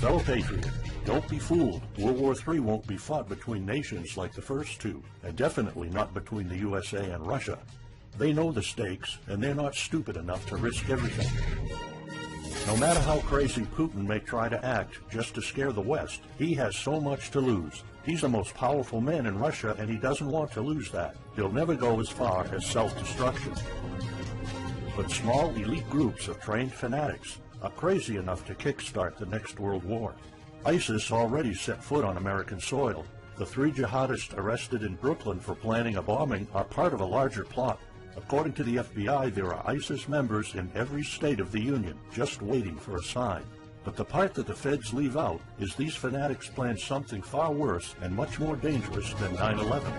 Fellow patriot, don't be fooled. World War III won't be fought between nations like the first two, and definitely not between the USA and Russia. They know the stakes, and they're not stupid enough to risk everything. No matter how crazy Putin may try to act just to scare the West, he has so much to lose. He's the most powerful man in Russia, and he doesn't want to lose that. He'll never go as far as self-destruction. But small elite groups of trained fanatics are crazy enough to kickstart the next world war. ISIS already set foot on American soil. The 3 jihadists arrested in Brooklyn for planning a bombing are part of a larger plot. According to the FBI, there are ISIS members in every state of the Union, just waiting for a sign. But the part that the feds leave out is these fanatics planned something far worse and much more dangerous than 9/11.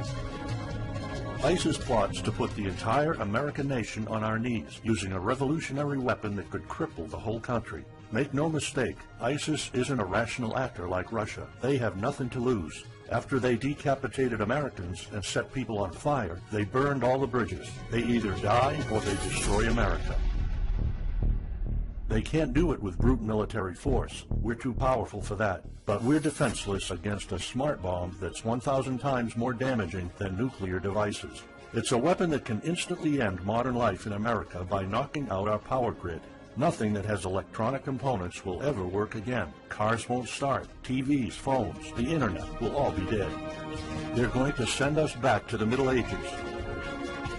ISIS plots to put the entire American nation on our knees, using a revolutionary weapon that could cripple the whole country. Make no mistake, ISIS isn't a rational actor like Russia. They have nothing to lose. After they decapitated Americans and set people on fire, they burned all the bridges. They either die or they destroy America. They can't do it with brute military force. We're too powerful for that. But we're defenseless against a smart bomb that's 1,000 times more damaging than nuclear devices. It's a weapon that can instantly end modern life in America by knocking out our power grid. Nothing that has electronic components will ever work again. Cars won't start. TVs, phones, the internet will all be dead. They're going to send us back to the Middle Ages.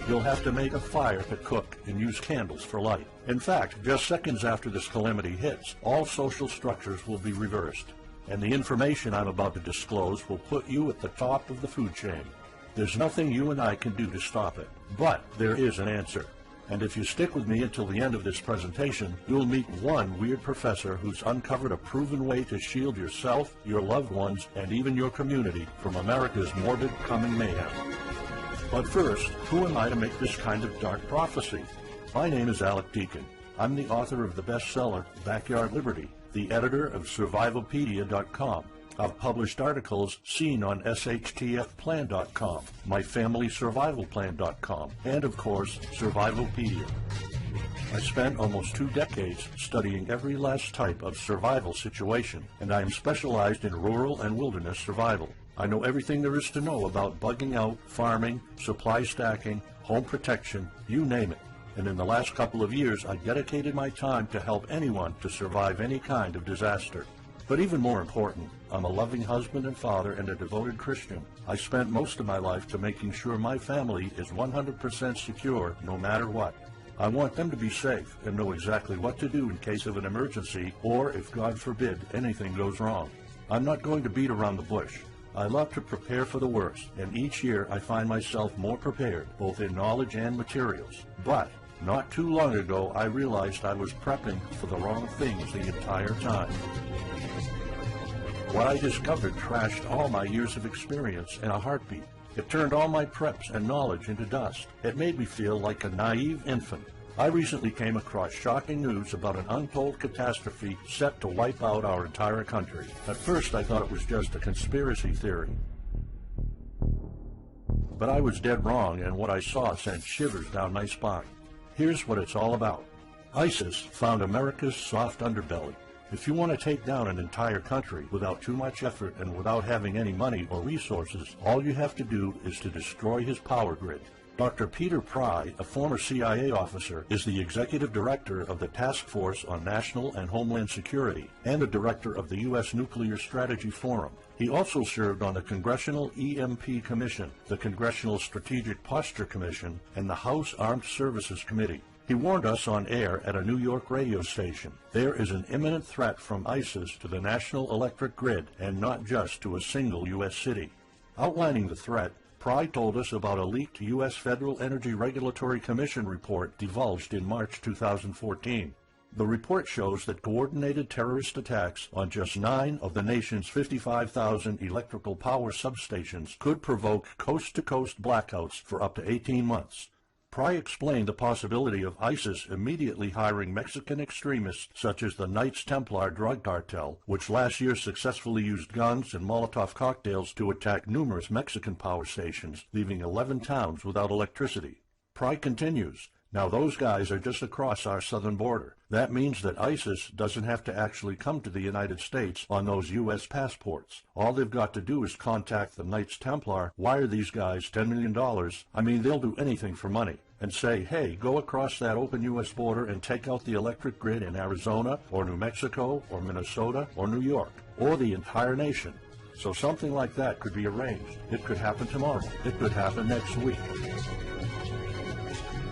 You'll have to make a fire to cook and use candles for light. In fact, just seconds after this calamity hits, all social structures will be reversed. And the information I'm about to disclose will put you at the top of the food chain. There's nothing you and I can do to stop it. But there is an answer. And if you stick with me until the end of this presentation, you'll meet one weird professor who's uncovered a proven way to shield yourself, your loved ones, and even your community from America's morbid coming mayhem. But first, who am I to make this kind of dark prophecy? My name is Alec Deacon. I'm the author of the bestseller, Backyard Liberty, the editor of Survivalopedia.com. I've published articles seen on SHTFplan.com, MyFamilySurvivalPlan.com, and of course, Survivalopedia. I spent almost 2 decades studying every last type of survival situation, and I am specialized in rural and wilderness survival. I know everything there is to know about bugging out, farming, supply stacking, home protection, you name it. And in the last couple of years, I dedicated my time to help anyone to survive any kind of disaster. But even more important, I'm a loving husband and father and a devoted Christian. I spent most of my life to making sure my family is 100% secure no matter what. I want them to be safe and know exactly what to do in case of an emergency or, if God forbid, anything goes wrong. I'm not going to beat around the bush. I love to prepare for the worst, and each year I find myself more prepared, both in knowledge and materials. But not too long ago, I realized I was prepping for the wrong things the entire time. What I discovered trashed all my years of experience in a heartbeat. It turned all my preps and knowledge into dust. It made me feel like a naive infant. I recently came across shocking news about an untold catastrophe set to wipe out our entire country. At first, I thought it was just a conspiracy theory. But I was dead wrong, and what I saw sent shivers down my spine. Here's what it's all about. ISIS found America's soft underbelly. If you want to take down an entire country without too much effort and without having any money or resources, all you have to do is to destroy his power grid. Dr. Peter Pry, a former CIA officer, is the executive director of the Task Force on National and Homeland Security and the director of the U.S. Nuclear Strategy Forum. He also served on the Congressional EMP Commission, the Congressional Strategic Posture Commission, and the House Armed Services Committee. He warned us on air at a New York radio station. There is an imminent threat from ISIS to the national electric grid, and not just to a single U.S. city. Outlining the threat, Pry told us about a leaked U.S. Federal Energy Regulatory Commission report divulged in March 2014. The report shows that coordinated terrorist attacks on just 9 of the nation's 55,000 electrical power substations could provoke coast-to-coast blackouts for up to 18 months. Pry explained the possibility of ISIS immediately hiring Mexican extremists such as the Knights Templar drug cartel, which last year successfully used guns and Molotov cocktails to attack numerous Mexican power stations, leaving 11 towns without electricity. Pry continues, Now those guys are just across our southern border. That means that ISIS doesn't have to actually come to the United States on those U.S. passports. All they've got to do is contact the Knights Templar, wire these guys $10 million, I mean they'll do anything for money, and say, hey, go across that open U.S. border and take out the electric grid in Arizona or New Mexico or Minnesota or New York or the entire nation. So something like that could be arranged. It could happen tomorrow. It could happen next week.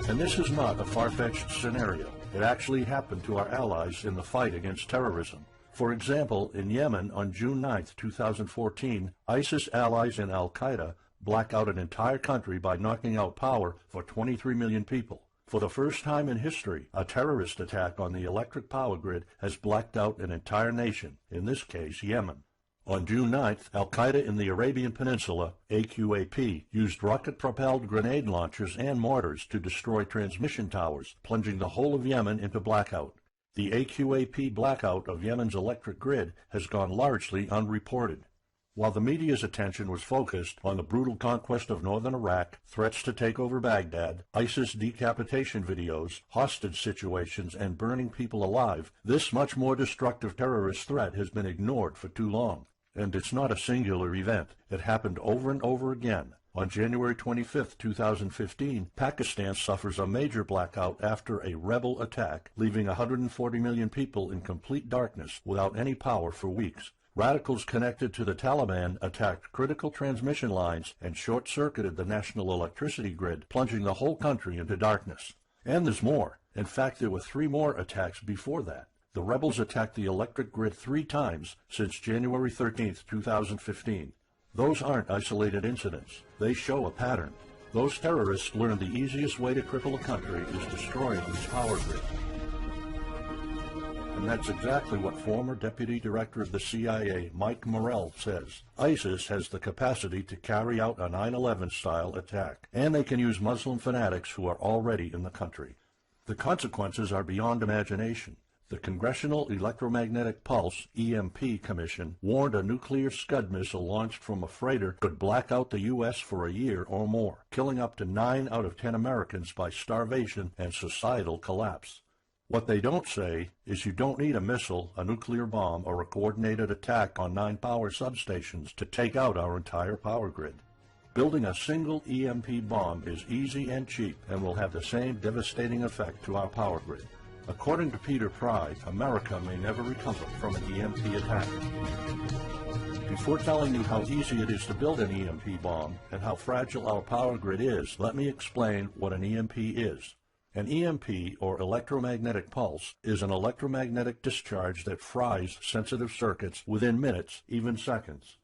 And this is not a far-fetched scenario. It actually happened to our allies in the fight against terrorism. For example, in Yemen on June 9, 2014, ISIS allies in al-Qaeda black out an entire country by knocking out power for 23 million people. For the first time in history, a terrorist attack on the electric power grid has blacked out an entire nation, in this case Yemen. On June 9th, al-Qaeda in the Arabian Peninsula, AQAP, used rocket-propelled grenade launchers and mortars to destroy transmission towers, plunging the whole of Yemen into blackout. The AQAP blackout of Yemen's electric grid has gone largely unreported. While the media's attention was focused on the brutal conquest of northern Iraq, threats to take over Baghdad, ISIS decapitation videos, hostage situations, and burning people alive, this much more destructive terrorist threat has been ignored for too long. And it's not a singular event. It happened over and over again. On January 25, 2015, Pakistan suffers a major blackout after a rebel attack, leaving 140 million people in complete darkness without any power for weeks. Radicals connected to the Taliban attacked critical transmission lines and short-circuited the national electricity grid, plunging the whole country into darkness. And there's more. In fact, there were 3 more attacks before that. The rebels attacked the electric grid 3 times since January 13, 2015. Those aren't isolated incidents. They show a pattern. Those terrorists learned the easiest way to cripple a country is destroying its power grid. And that's exactly what former Deputy Director of the CIA, Mike Morrell, says. ISIS has the capacity to carry out a 9/11-style attack, and they can use Muslim fanatics who are already in the country. The consequences are beyond imagination. The Congressional Electromagnetic Pulse, EMP, Commission warned a nuclear Scud missile launched from a freighter could black out the U.S. for a year or more, killing up to 9 out of 10 Americans by starvation and societal collapse. What they don't say is you don't need a missile, a nuclear bomb, or a coordinated attack on 9 power substations to take out our entire power grid. Building a single EMP bomb is easy and cheap and will have the same devastating effect to our power grid. According to Peter Pry, America may never recover from an EMP attack. Before telling you how easy it is to build an EMP bomb and how fragile our power grid is, let me explain what an EMP is. An EMP, or electromagnetic pulse, is an electromagnetic discharge that fries sensitive circuits within minutes, even seconds.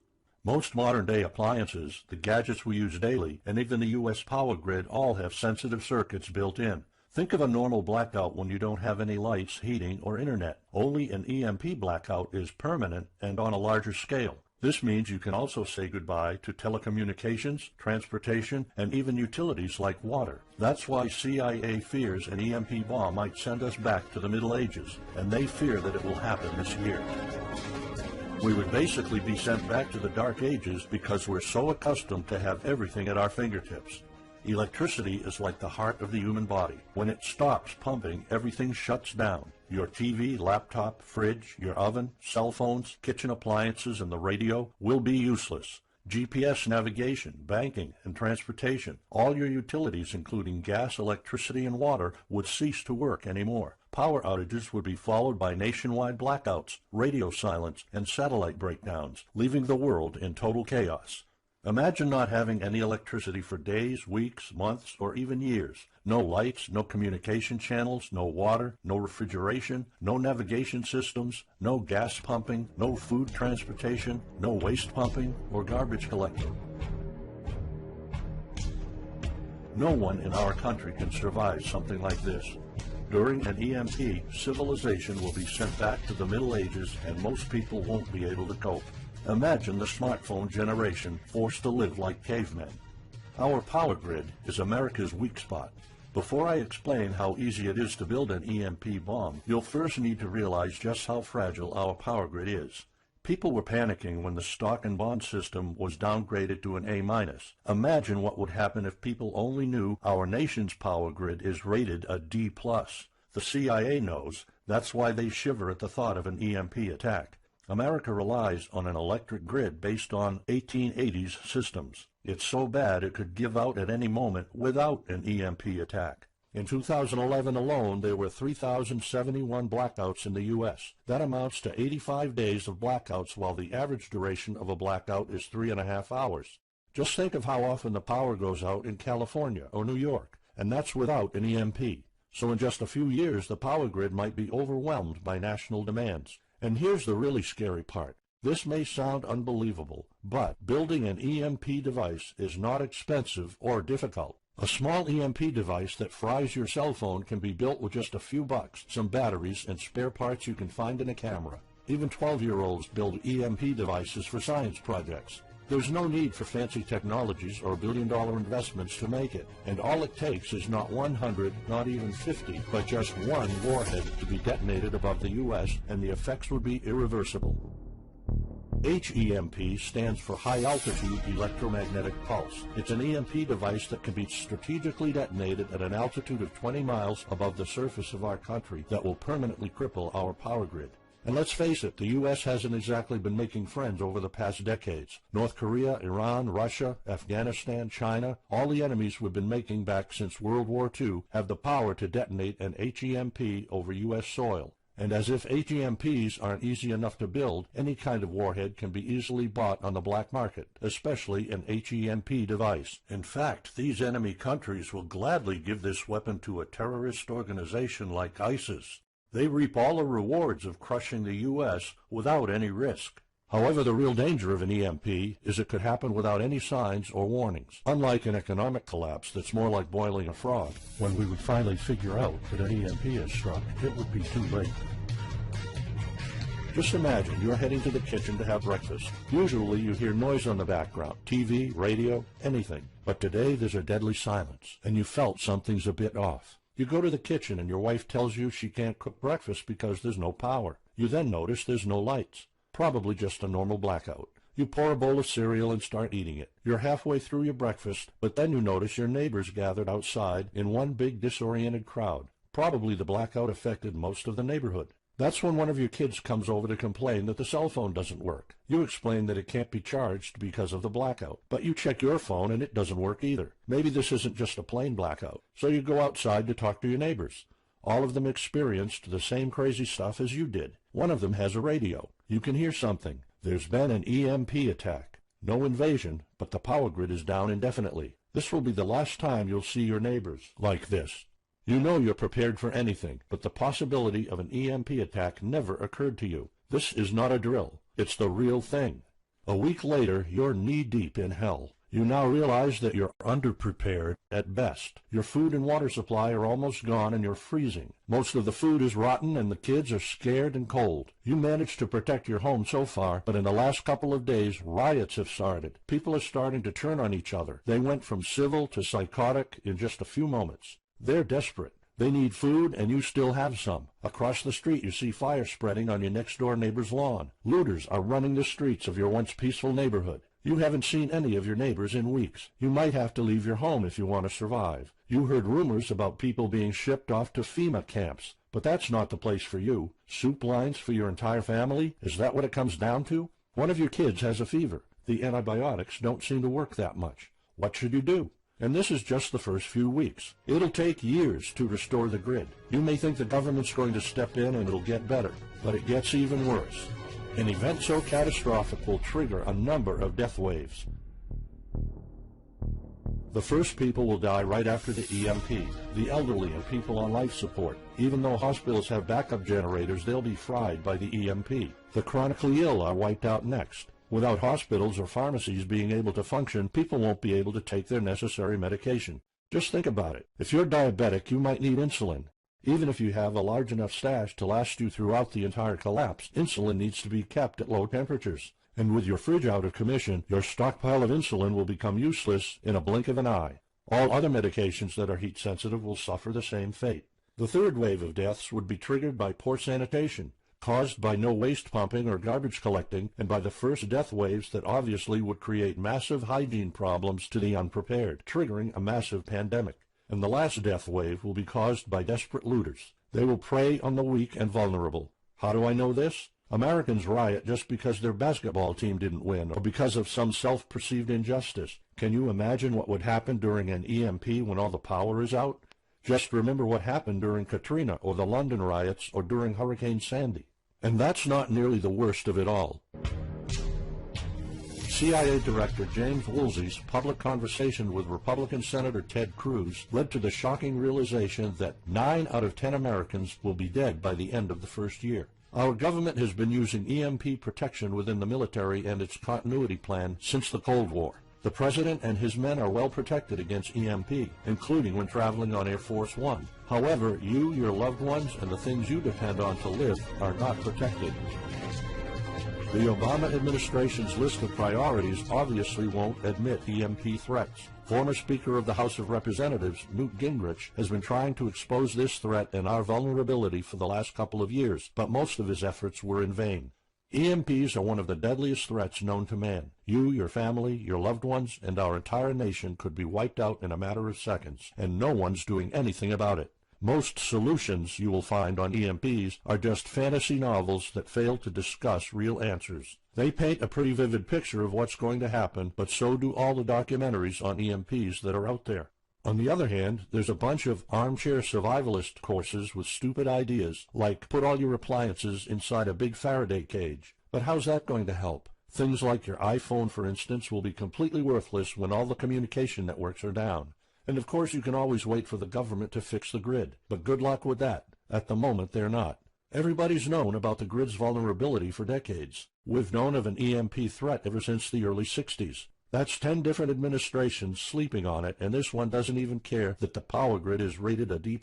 Most modern-day appliances, the gadgets we use daily, and even the U.S. power grid all have sensitive circuits built in. Think of a normal blackout when you don't have any lights, heating, or internet. Only an EMP blackout is permanent and on a larger scale. This means you can also say goodbye to telecommunications, transportation, and even utilities like water. That's why CIA fears an EMP bomb might send us back to the Middle Ages, and they fear that it will happen this year. We would basically be sent back to the Dark Ages because we're so accustomed to have everything at our fingertips. Electricity is like the heart of the human body. When it stops pumping, everything shuts down. Your TV, laptop, fridge, your oven, cell phones, kitchen appliances, and the radio will be useless. GPS navigation, banking, and transportation, all your utilities, including gas, electricity, and water, would cease to work anymore. Power outages would be followed by nationwide blackouts, radio silence, and satellite breakdowns, leaving the world in total chaos. Imagine not having any electricity for days, weeks, months, or even years. No lights, no communication channels, no water, no refrigeration, no navigation systems, no gas pumping, no food transportation, no waste pumping, or garbage collecting. No one in our country can survive something like this. During an EMP, civilization will be sent back to the Middle Ages and most people won't be able to cope. Imagine the smartphone generation forced to live like cavemen. Our power grid is America's weak spot. Before I explain how easy it is to build an EMP bomb, you'll first need to realize just how fragile our power grid is. People were panicking when the stock and bond system was downgraded to an A-. Imagine what would happen if people only knew our nation's power grid is rated a D+. The CIA knows. That's why they shiver at the thought of an EMP attack. America relies on an electric grid based on 1880s systems. It's so bad it could give out at any moment without an EMP attack. In 2011 alone, there were 3,071 blackouts in the U.S. That amounts to 85 days of blackouts, while the average duration of a blackout is 3.5 hours. Just think of how often the power goes out in California or New York, and that's without an EMP. So in just a few years, the power grid might be overwhelmed by national demands. And here's the really scary part. This may sound unbelievable, but building an EMP device is not expensive or difficult. A small EMP device that fries your cell phone can be built with just a few bucks, some batteries, and spare parts you can find in a camera. Even 12-year-olds build EMP devices for science projects. There's no need for fancy technologies or billion-dollar investments to make it, and all it takes is not 100, not even 50, but just one warhead to be detonated above the U.S., and the effects would be irreversible. HEMP stands for High Altitude Electromagnetic Pulse. It's an EMP device that can be strategically detonated at an altitude of 20 miles above the surface of our country that will permanently cripple our power grid. And let's face it, the U.S. hasn't exactly been making friends over the past decades. North Korea, Iran, Russia, Afghanistan, China, all the enemies we've been making back since World War II have the power to detonate an HEMP over U.S. soil. And as if HEMPs aren't easy enough to build, any kind of warhead can be easily bought on the black market, especially an HEMP device. In fact, these enemy countries will gladly give this weapon to a terrorist organization like ISIS. They reap all the rewards of crushing the U.S. without any risk. However, the real danger of an EMP is it could happen without any signs or warnings. Unlike an economic collapse that's more like boiling a frog, when we would finally figure out that an EMP has struck, it would be too late. Just imagine you're heading to the kitchen to have breakfast. Usually you hear noise on the background, TV, radio, anything. But today there's a deadly silence, and you felt something's a bit off. You go to the kitchen and your wife tells you she can't cook breakfast because there's no power. You then notice there's no lights. Probably just a normal blackout. You pour a bowl of cereal and start eating it. You're halfway through your breakfast, but then you notice your neighbors gathered outside in one big disoriented crowd. Probably the blackout affected most of the neighborhood. That's when one of your kids comes over to complain that the cell phone doesn't work. You explain that it can't be charged because of the blackout, but you check your phone and it doesn't work either. Maybe this isn't just a plain blackout, so you go outside to talk to your neighbors. All of them experienced the same crazy stuff as you did. One of them has a radio. You can hear something. There's been an EMP attack. No invasion, but the power grid is down indefinitely. This will be the last time you'll see your neighbors like this. You know you're prepared for anything, but the possibility of an EMP attack never occurred to you. This is not a drill. It's the real thing. A week later, you're knee-deep in hell. You now realize that you're underprepared at best. Your food and water supply are almost gone and you're freezing. Most of the food is rotten and the kids are scared and cold. You managed to protect your home so far, but in the last couple of days, riots have started. People are starting to turn on each other. They went from civil to psychotic in just a few moments. They're desperate. They need food, and you still have some. Across the street, you see fire spreading on your next-door neighbor's lawn. Looters are running the streets of your once peaceful neighborhood. You haven't seen any of your neighbors in weeks. You might have to leave your home if you want to survive. You heard rumors about people being shipped off to FEMA camps, but that's not the place for you. Soup lines for your entire family? Is that what it comes down to? One of your kids has a fever. The antibiotics don't seem to work that much. What should you do? And this is just the first few weeks. It'll take years to restore the grid. You may think the government's going to step in and it'll get better, but it gets even worse. An event so catastrophic will trigger a number of death waves. The first people will die right after the EMP, the elderly and people on life support. Even though hospitals have backup generators, they'll be fried by the EMP. The chronically ill are wiped out next. Without hospitals or pharmacies being able to function, people won't be able to take their necessary medication. Just think about it. If you're diabetic, you might need insulin. Even if you have a large enough stash to last you throughout the entire collapse, insulin needs to be kept at low temperatures. And with your fridge out of commission, your stockpile of insulin will become useless in a blink of an eye. All other medications that are heat sensitive will suffer the same fate. The third wave of deaths would be triggered by poor sanitation. caused by no waste pumping or garbage collecting, and by the first death waves that obviously would create massive hygiene problems to the unprepared, triggering a massive pandemic. And the last death wave will be caused by desperate looters. They will prey on the weak and vulnerable. How do I know this? Americans riot just because their basketball team didn't win or because of some self-perceived injustice. Can you imagine what would happen during an EMP when all the power is out? Just remember what happened during Katrina or the London riots or during Hurricane Sandy. And that's not nearly the worst of it all. CIA Director James Woolsey's public conversation with Republican Senator Ted Cruz led to the shocking realization that 9 out of 10 Americans will be dead by the end of the first year. Our government has been using EMP protection within the military and its continuity plan since the Cold War. The President and his men are well protected against EMP, including when traveling on Air Force One. However, you, your loved ones, and the things you depend on to live are not protected. The Obama administration's list of priorities obviously won't admit EMP threats. Former Speaker of the House of Representatives, Newt Gingrich, has been trying to expose this threat and our vulnerability for the last couple of years, but most of his efforts were in vain. EMPs are one of the deadliest threats known to man. You, your family, your loved ones, and our entire nation could be wiped out in a matter of seconds, and no one's doing anything about it. Most solutions you will find on EMPs are just fantasy novels that fail to discuss real answers. They paint a pretty vivid picture of what's going to happen, but so do all the documentaries on EMPs that are out there. On the other hand, there's a bunch of armchair survivalist courses with stupid ideas, like put all your appliances inside a big Faraday cage. But how's that going to help? Things like your iPhone, for instance, will be completely worthless when all the communication networks are down. And of course you can always wait for the government to fix the grid, but good luck with that. At the moment they're not. Everybody's known about the grid's vulnerability for decades. We've known of an EMP threat ever since the early 60s. That's 10 different administrations sleeping on it, and this one doesn't even care that the power grid is rated a D+.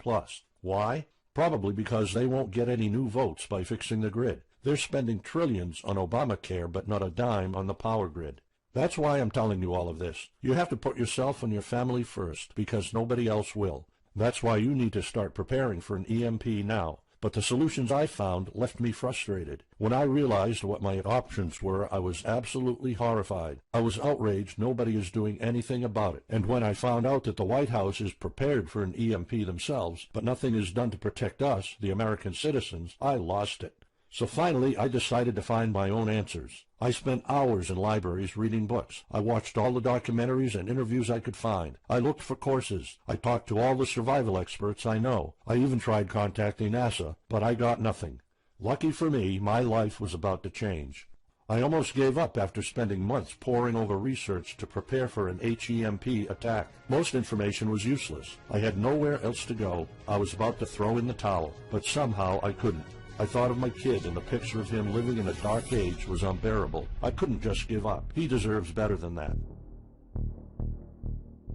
Why? Probably because they won't get any new votes by fixing the grid. They're spending trillions on Obamacare, but not a dime on the power grid. That's why I'm telling you all of this. You have to put yourself and your family first, because nobody else will. That's why you need to start preparing for an EMP now. But the solutions I found left me frustrated. When I realized what my options were, I was absolutely horrified. I was outraged nobody is doing anything about it. And when I found out that the White House is prepared for an EMP themselves, but nothing is done to protect us, the American citizens, I lost it. So finally, I decided to find my own answers. I spent hours in libraries reading books. I watched all the documentaries and interviews I could find. I looked for courses. I talked to all the survival experts I know. I even tried contacting NASA, but I got nothing. Lucky for me, my life was about to change. I almost gave up after spending months poring over research to prepare for an HEMP attack. Most information was useless. I had nowhere else to go. I was about to throw in the towel, but somehow I couldn't. I thought of my kid, and the picture of him living in a dark age was unbearable. I couldn't just give up. He deserves better than that.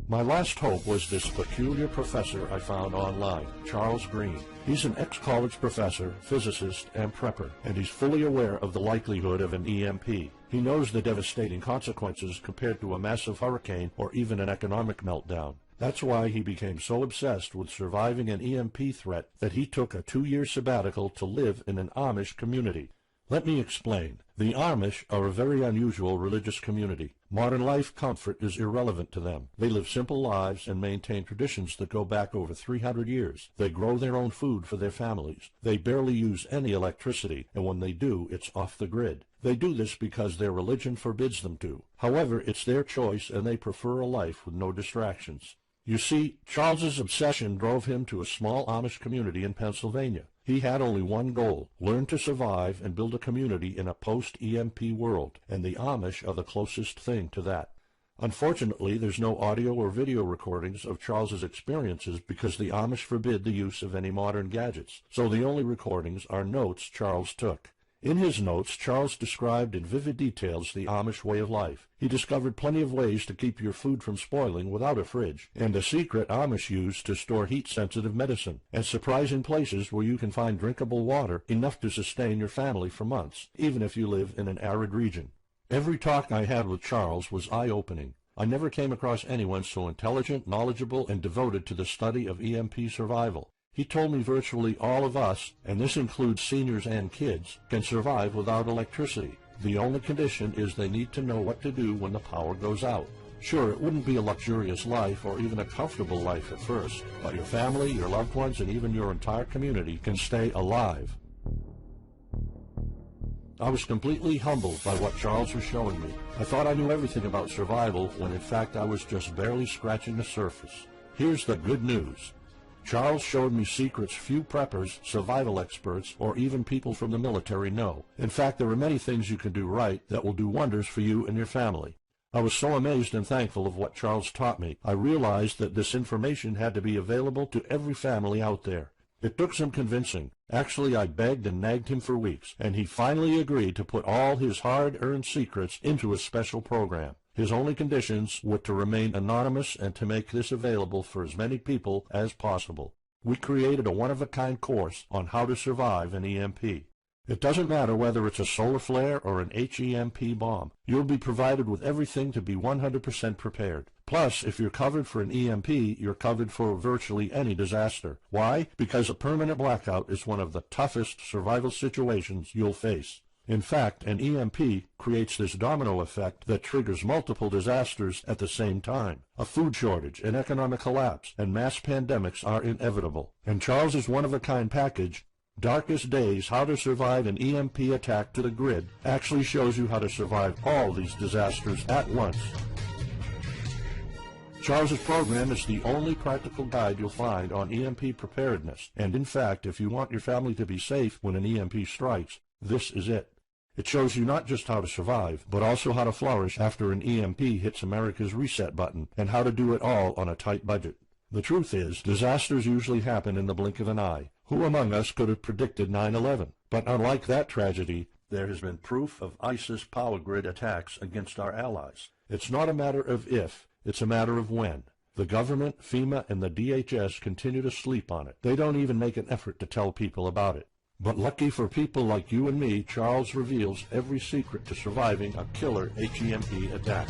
My last hope was this peculiar professor I found online, Charles Green. He's an ex-college professor, physicist, and prepper, and he's fully aware of the likelihood of an EMP. He knows the devastating consequences compared to a massive hurricane or even an economic meltdown. That's why he became so obsessed with surviving an EMP threat that he took a 2-year sabbatical to live in an Amish community. Let me explain. The Amish are a very unusual religious community. Modern life comfort is irrelevant to them. They live simple lives and maintain traditions that go back over 300 years. They grow their own food for their families. They barely use any electricity, and when they do, it's off the grid. They do this because their religion forbids them to. However, it's their choice, and they prefer a life with no distractions. You see, Charles's obsession drove him to a small Amish community in Pennsylvania. He had only one goal: learn to survive and build a community in a post-EMP world, and the Amish are the closest thing to that. Unfortunately, there's no audio or video recordings of Charles's experiences because the Amish forbid the use of any modern gadgets, so the only recordings are notes Charles took. In his notes, Charles described in vivid details the Amish way of life. He discovered plenty of ways to keep your food from spoiling without a fridge, and a secret Amish use to store heat-sensitive medicine, and surprising places where you can find drinkable water enough to sustain your family for months, even if you live in an arid region. Every talk I had with Charles was eye-opening. I never came across anyone so intelligent, knowledgeable, and devoted to the study of EMP survival. He told me virtually all of us, and this includes seniors and kids, can survive without electricity. The only condition is they need to know what to do when the power goes out. Sure, it wouldn't be a luxurious life or even a comfortable life at first, but your family, your loved ones, and even your entire community can stay alive. I was completely humbled by what Charles was showing me. I thought I knew everything about survival when in fact I was just barely scratching the surface. Here's the good news. Charles showed me secrets few preppers, survival experts, or even people from the military know. In fact, there are many things you can do right that will do wonders for you and your family. I was so amazed and thankful of what Charles taught me. I realized that this information had to be available to every family out there. It took some convincing. Actually, I begged and nagged him for weeks, and he finally agreed to put all his hard-earned secrets into a special program. His only conditions were to remain anonymous and to make this available for as many people as possible. We created a one-of-a-kind course on how to survive an EMP. It doesn't matter whether it's a solar flare or an HEMP bomb. You'll be provided with everything to be 100% prepared. Plus, if you're covered for an EMP, you're covered for virtually any disaster. Why? Because a permanent blackout is one of the toughest survival situations you'll face. In fact, an EMP creates this domino effect that triggers multiple disasters at the same time. A food shortage, an economic collapse, and mass pandemics are inevitable. And Charles's one-of-a-kind package, Darkest Days, How to Survive an EMP Attack to the Grid, actually shows you how to survive all these disasters at once. Charles's program is the only practical guide you'll find on EMP preparedness, and in fact, if you want your family to be safe when an EMP strikes, this is it. It shows you not just how to survive, but also how to flourish after an EMP hits America's reset button, and how to do it all on a tight budget. The truth is, disasters usually happen in the blink of an eye. Who among us could have predicted 9/11? But unlike that tragedy, there has been proof of ISIS power grid attacks against our allies. It's not a matter of if, it's a matter of when. The government, FEMA, and the DHS continue to sleep on it. They don't even make an effort to tell people about it. But lucky for people like you and me, Charles reveals every secret to surviving a killer HEMP attack.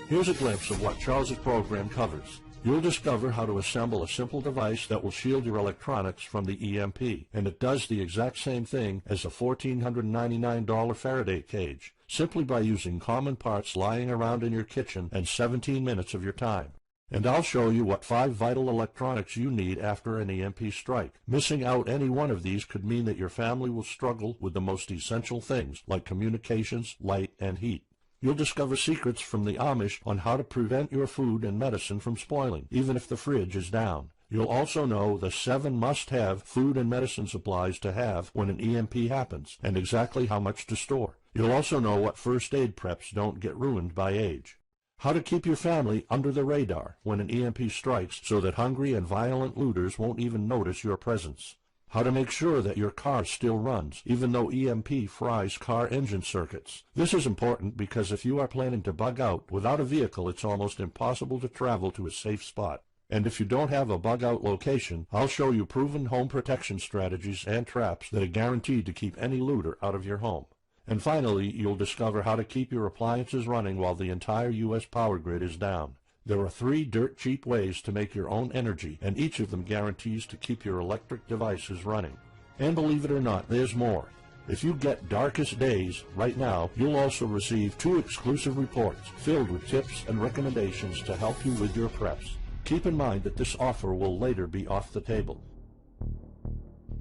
Here's a glimpse of what Charles's program covers. You'll discover how to assemble a simple device that will shield your electronics from the EMP, and it does the exact same thing as a $1,499 Faraday cage, simply by using common parts lying around in your kitchen and 17 minutes of your time. And I'll show you what 5 vital electronics you need after an EMP strike. Missing out any one of these could mean that your family will struggle with the most essential things, like communications, light, and heat. You'll discover secrets from the Amish on how to prevent your food and medicine from spoiling, even if the fridge is down. You'll also know the 7 must-have food and medicine supplies to have when an EMP happens, and exactly how much to store. You'll also know what first aid preps don't get ruined by age. How to keep your family under the radar when an EMP strikes so that hungry and violent looters won't even notice your presence. How to make sure that your car still runs, even though EMP fries car engine circuits. This is important because if you are planning to bug out, without a vehicle it's almost impossible to travel to a safe spot. And if you don't have a bug-out location, I'll show you proven home protection strategies and traps that are guaranteed to keep any looter out of your home. And finally, you'll discover how to keep your appliances running while the entire U.S. power grid is down. There are 3 dirt-cheap ways to make your own energy, and each of them guarantees to keep your electric devices running. And believe it or not, there's more. If you get Darkest Days right now, you'll also receive 2 exclusive reports filled with tips and recommendations to help you with your preps. Keep in mind that this offer will later be off the table.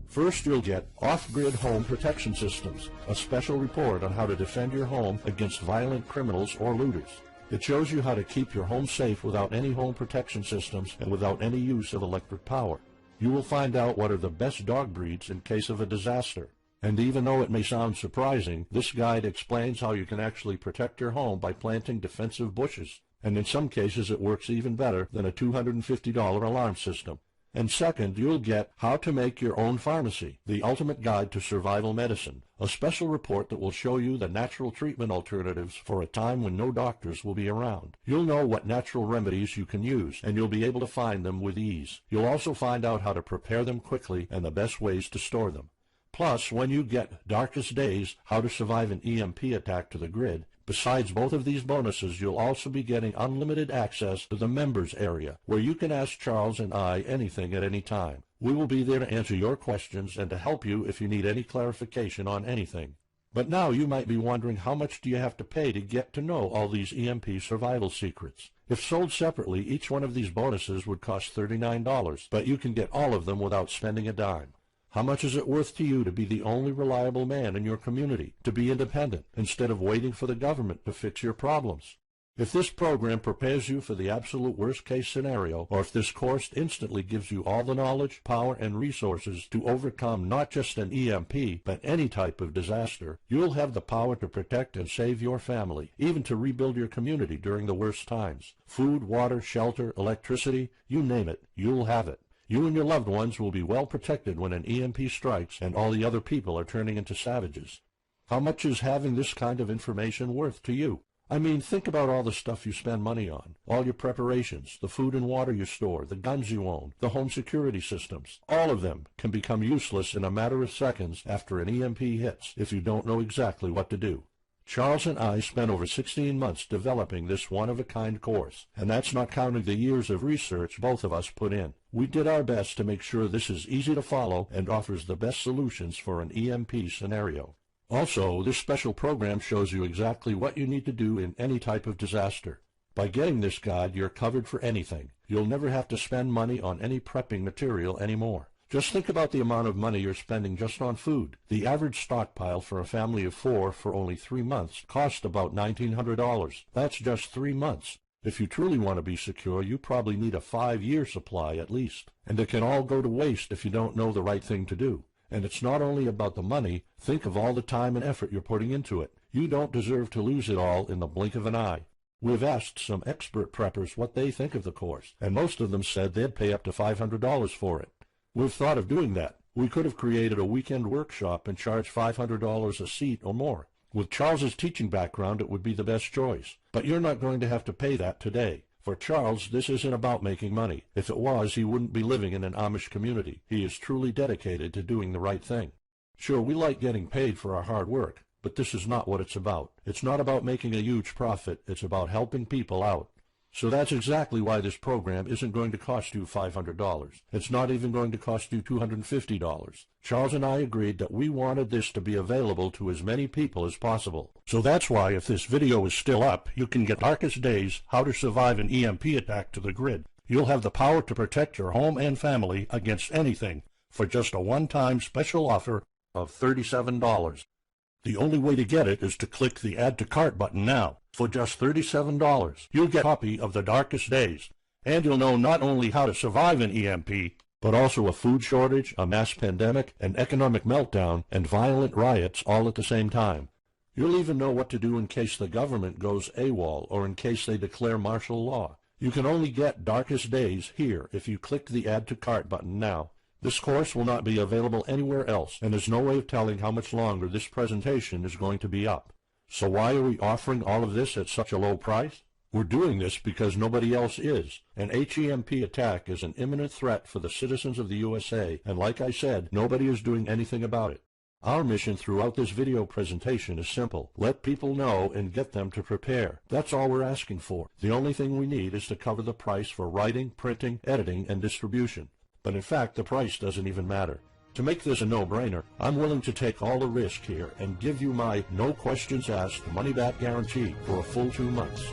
First, you'll get Off-Grid Home Protection Systems, a special report on how to defend your home against violent criminals or looters. It shows you how to keep your home safe without any home protection systems and without any use of electric power. You will find out what are the best dog breeds in case of a disaster. And even though it may sound surprising, this guide explains how you can actually protect your home by planting defensive bushes. And in some cases it works even better than a $250 alarm system. And second, you'll get How to Make Your Own Pharmacy, the ultimate guide to survival medicine, a special report that will show you the natural treatment alternatives for a time when no doctors will be around. You'll know what natural remedies you can use, and you'll be able to find them with ease. You'll also find out how to prepare them quickly and the best ways to store them. Plus, when you get Darkest Days, How to Survive an EMP Attack to the Grid, Besides both of these bonuses, you'll also be getting unlimited access to the members area, where you can ask Charles and I anything at any time. We will be there to answer your questions and to help you if you need any clarification on anything. But now you might be wondering, how much do you have to pay to get to know all these EMP survival secrets? If sold separately, each one of these bonuses would cost $39, but you can get all of them without spending a dime. How much is it worth to you to be the only reliable man in your community, to be independent, instead of waiting for the government to fix your problems? If this program prepares you for the absolute worst-case scenario, or if this course instantly gives you all the knowledge, power, and resources to overcome not just an EMP, but any type of disaster, you'll have the power to protect and save your family, even to rebuild your community during the worst times. Food, water, shelter, electricity, you name it, you'll have it. You and your loved ones will be well protected when an EMP strikes and all the other people are turning into savages. How much is having this kind of information worth to you? I mean, think about all the stuff you spend money on, all your preparations, the food and water you store, the guns you own, the home security systems. All of them can become useless in a matter of seconds after an EMP hits if you don't know exactly what to do. Charles and I spent over 16 months developing this one-of-a-kind course, and that's not counting the years of research both of us put in. We did our best to make sure this is easy to follow and offers the best solutions for an EMP scenario. Also, this special program shows you exactly what you need to do in any type of disaster. By getting this guide, you're covered for anything. You'll never have to spend money on any prepping material anymore. Just think about the amount of money you're spending just on food. The average stockpile for a family of 4 for only 3 months costs about $1,900. That's just 3 months. If you truly want to be secure, you probably need a 5-year supply at least. And it can all go to waste if you don't know the right thing to do. And it's not only about the money. Think of all the time and effort you're putting into it. You don't deserve to lose it all in the blink of an eye. We've asked some expert preppers what they think of the course, and most of them said they'd pay up to $500 for it. We've thought of doing that. We could have created a weekend workshop and charged $500 a seat or more. With Charles's teaching background, it would be the best choice. But you're not going to have to pay that today. For Charles, this isn't about making money. If it was, he wouldn't be living in an Amish community. He is truly dedicated to doing the right thing. Sure, we like getting paid for our hard work, but this is not what it's about. It's not about making a huge profit. It's about helping people out. So that's exactly why this program isn't going to cost you $500. It's not even going to cost you $250. Charles and I agreed that we wanted this to be available to as many people as possible. So that's why, if this video is still up, you can get Darkest Days, How to Survive an EMP Attack to the grid. You'll have the power to protect your home and family against anything for just a one-time special offer of $37. The only way to get it is to click the Add to Cart button now. For just $37, you'll get a copy of The Darkest Days, and you'll know not only how to survive an EMP, but also a food shortage, a mass pandemic, an economic meltdown, and violent riots all at the same time. You'll even know what to do in case the government goes AWOL or in case they declare martial law. You can only get Darkest Days here if you click the Add to Cart button now. This course will not be available anywhere else, and there's no way of telling how much longer this presentation is going to be up. So why are we offering all of this at such a low price? We're doing this because nobody else is. An HEMP attack is an imminent threat for the citizens of the USA, and like I said, nobody is doing anything about it. Our mission throughout this video presentation is simple. Let people know and get them to prepare. That's all we're asking for. The only thing we need is to cover the price for writing, printing, editing, and distribution. But in fact, the price doesn't even matter. To make this a no-brainer, I'm willing to take all the risk here and give you my no questions asked money-back guarantee for a full 2 months.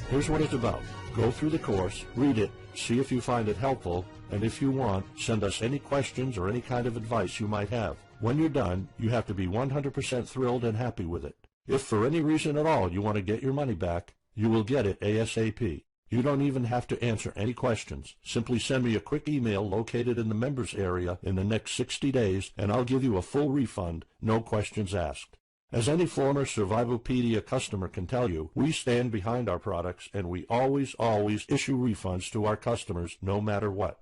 Here's what it's about. Go through the course, read it, see if you find it helpful, and if you want, send us any questions or any kind of advice you might have. When you're done, you have to be 100% thrilled and happy with it. If for any reason at all you want to get your money back, you will get it ASAP. You don't even have to answer any questions. Simply send me a quick email located in the members area in the next 60 days, and I'll give you a full refund, no questions asked. As any former Survivalpedia customer can tell you, we stand behind our products, and we always issue refunds to our customers no matter what.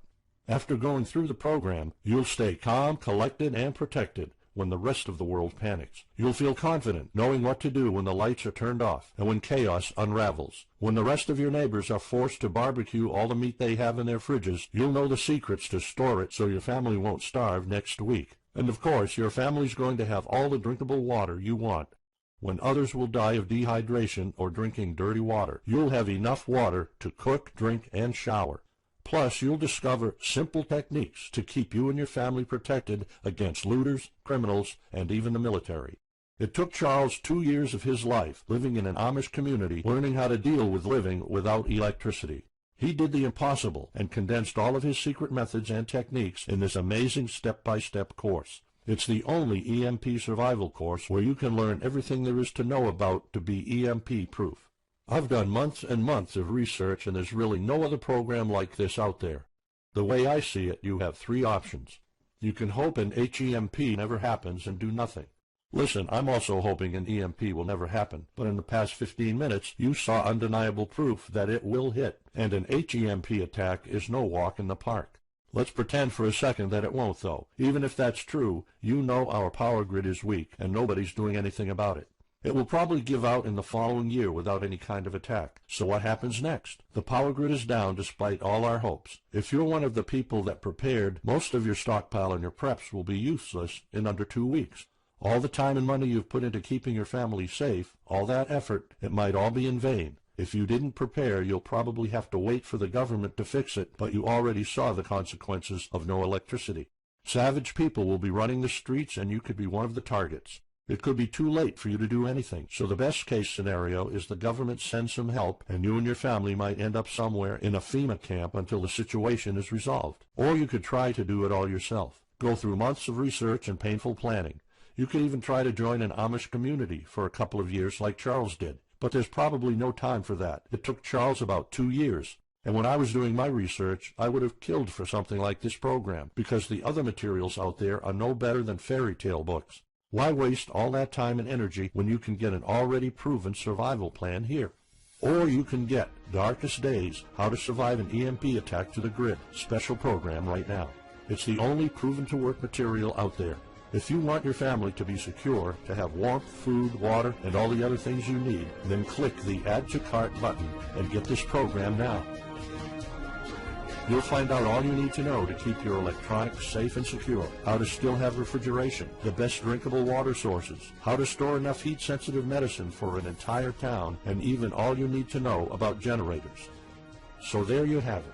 After going through the program, you'll stay calm, collected, and protected when the rest of the world panics. You'll feel confident knowing what to do when the lights are turned off and when chaos unravels. When the rest of your neighbors are forced to barbecue all the meat they have in their fridges, you'll know the secrets to store it so your family won't starve next week. And of course, your family's going to have all the drinkable water you want. When others will die of dehydration or drinking dirty water, you'll have enough water to cook, drink, and shower. Plus, you'll discover simple techniques to keep you and your family protected against looters, criminals, and even the military. It took Charles 2 years of his life living in an Amish community learning how to deal with living without electricity. He did the impossible and condensed all of his secret methods and techniques in this amazing step-by-step course. It's the only EMP survival course where you can learn everything there is to know about to be EMP-proof. I've done months and months of research, and there's really no other program like this out there. The way I see it, you have 3 options. You can hope an HEMP never happens and do nothing. Listen, I'm also hoping an EMP will never happen, but in the past 15 minutes, you saw undeniable proof that it will hit, and an HEMP attack is no walk in the park. Let's pretend for a second that it won't, though. Even if that's true, you know our power grid is weak, and nobody's doing anything about it. It will probably give out in the following year without any kind of attack. So what happens next? The power grid is down despite all our hopes. If you're one of the people that prepared, most of your stockpile and your preps will be useless in under 2 weeks. All the time and money you've put into keeping your family safe, all that effort, it might all be in vain. If you didn't prepare, you'll probably have to wait for the government to fix it, but you already saw the consequences of no electricity. Savage people will be running the streets, and you could be one of the targets. It could be too late for you to do anything, so the best case scenario is the government sends some help, and you and your family might end up somewhere in a FEMA camp until the situation is resolved. Or you could try to do it all yourself. Go through months of research and painful planning. You could even try to join an Amish community for a couple of years like Charles did. But there's probably no time for that. It took Charles about 2 years. And when I was doing my research, I would have killed for something like this program, because the other materials out there are no better than fairy tale books. Why waste all that time and energy when you can get an already proven survival plan here? Or you can get Darkest Days, How to Survive an EMP Attack to the Grid, special program right now. It's the only proven-to-work material out there. If you want your family to be secure, to have warmth, food, water, and all the other things you need, then click the Add to Cart button and get this program now. You'll find out all you need to know to keep your electronics safe and secure, how to still have refrigeration, the best drinkable water sources, how to store enough heat-sensitive medicine for an entire town, and even all you need to know about generators. So there you have it.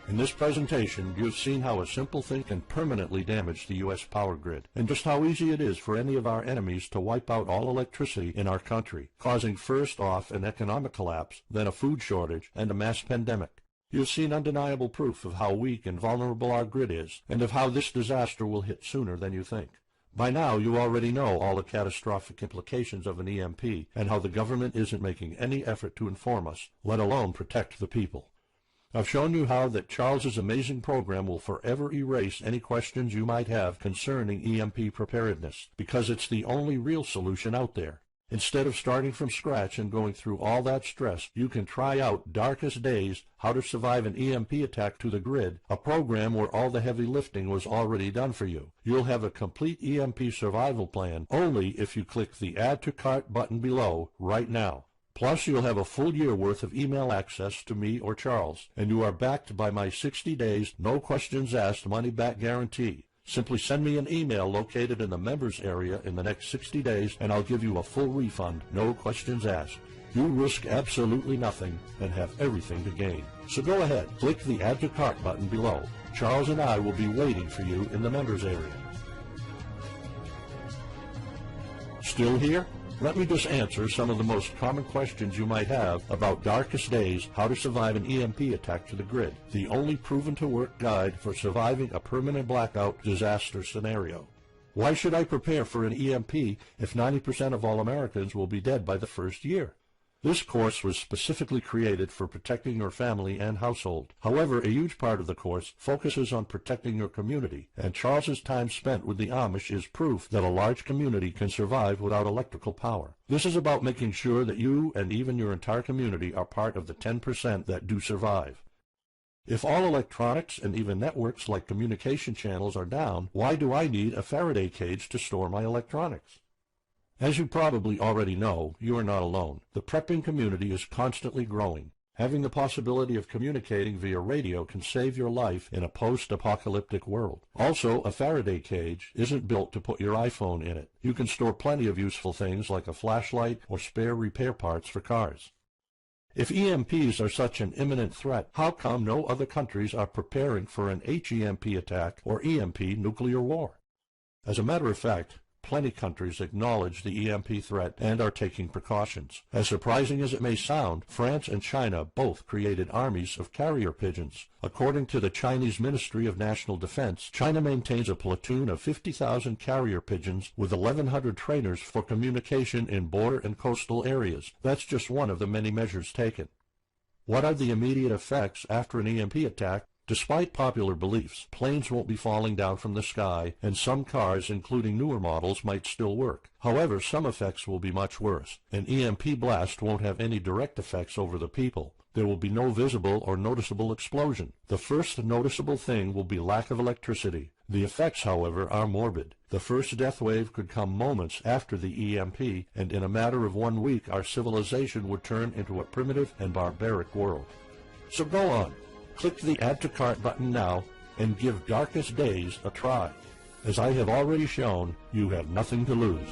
In this presentation, you've seen how a simple thing can permanently damage the U.S. power grid, and just how easy it is for any of our enemies to wipe out all electricity in our country, causing first off an economic collapse, then a food shortage, and a mass pandemic. You've seen undeniable proof of how weak and vulnerable our grid is, and of how this disaster will hit sooner than you think. By now, you already know all the catastrophic implications of an EMP, and how the government isn't making any effort to inform us, let alone protect the people. I've shown you how that Charles's amazing program will forever erase any questions you might have concerning EMP preparedness, because it's the only real solution out there. Instead of starting from scratch and going through all that stress, you can try out Darkest Days, How to Survive an EMP Attack to the Grid, a program where all the heavy lifting was already done for you. You'll have a complete EMP survival plan only if you click the Add to Cart button below right now. Plus, you'll have a full year worth of email access to me or Charles, and you are backed by my 60 days, no questions asked money-back guarantee. Simply send me an email located in the members area in the next 60 days, and I'll give you a full refund, no questions asked. You risk absolutely nothing and have everything to gain. So go ahead, click the Add to Cart button below. Charles and I will be waiting for you in the members area. Still here? Let me just answer some of the most common questions you might have about Darkest Days, How to Survive an EMP Attack to the Grid, the only proven-to-work guide for surviving a permanent blackout disaster scenario. Why should I prepare for an EMP if 90% of all Americans will be dead by the first year? This course was specifically created for protecting your family and household. However, a huge part of the course focuses on protecting your community, and Charles's time spent with the Amish is proof that a large community can survive without electrical power. This is about making sure that you and even your entire community are part of the 10% that do survive. If all electronics and even networks like communication channels are down, why do I need a Faraday cage to store my electronics? As you probably already know, you are not alone. The prepping community is constantly growing. Having the possibility of communicating via radio can save your life in a post-apocalyptic world. Also, a Faraday cage isn't built to put your iPhone in it. You can store plenty of useful things like a flashlight or spare repair parts for cars. If EMPs are such an imminent threat, how come no other countries are preparing for an HEMP attack or EMP nuclear war? As a matter of fact, plenty countries acknowledge the EMP threat and are taking precautions. As surprising as it may sound, France and China both created armies of carrier pigeons. According to the Chinese Ministry of National Defense, China maintains a platoon of 50,000 carrier pigeons with 1,100 trainers for communication in border and coastal areas. That's just one of the many measures taken. What are the immediate effects after an EMP attack? Despite popular beliefs, planes won't be falling down from the sky, and some cars, including newer models, might still work. However, some effects will be much worse. An EMP blast won't have any direct effects over the people. There will be no visible or noticeable explosion. The first noticeable thing will be lack of electricity. The effects, however, are morbid. The first death wave could come moments after the EMP, and in a matter of 1 week our civilization would turn into a primitive and barbaric world. So go on. Click the Add to Cart button now and give Darkest Days a try. As I have already shown, you have nothing to lose.